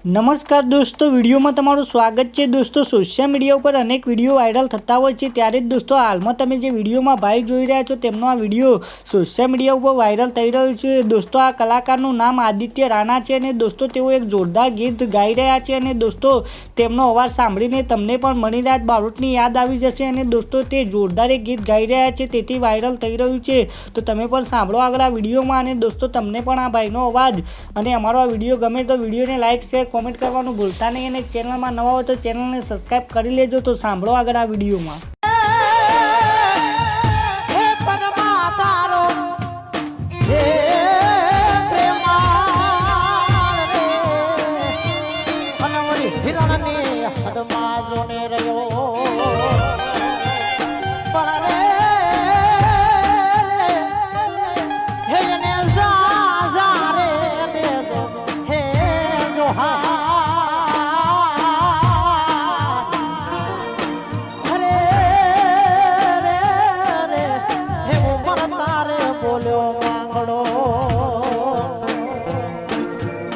નમસ્કાર દોસ્તો, વિડીયોમાં તમારું સ્વાગત છે। દોસ્તો, સોશિયલ મીડિયા ઉપર અનેક વિડીયો વાયરલ થતા હોય છે, ત્યારે જ દોસ્તો હાલમાં તમે જે વિડીયોમાં ભાઈ જોઈ રહ્યા છો તેમનો આ વિડીયો સોશિયલ મીડિયા ઉપર વાયરલ થઈ રહ્યો છે। દોસ્તો, આ કલાકારનું નામ આદિત્ય રાણા છે અને દોસ્તો તેઓ એક જોરદાર ગીત ગાઈ રહ્યા છે અને દોસ્તો તેમનો અવાજ સાંભળીને તમને પણ મણિરાજ બારોટની યાદ આવી જશે અને દોસ્તો તે જોરદાર એક ગીત ગાઈ રહ્યા છે, તેથી વાયરલ થઈ રહ્યું છે। તો તમે પણ સાંભળો આગળ આ વિડીયોમાં અને દોસ્તો તમને પણ આ ભાઈનો અવાજ અને અમારો આ વિડીયો ગમે તો વિડીયોને લાઈક શેર કોમેન્ટ કરવાનું ભૂલતા નહીં અને ચેનલમાં નવા હોય તો ચેનલને સબસ્ક્રાઇબ કરી લેજો। તો સાંભળો આગળ આ વિડીયોમાં। બોલ્યો માંગડો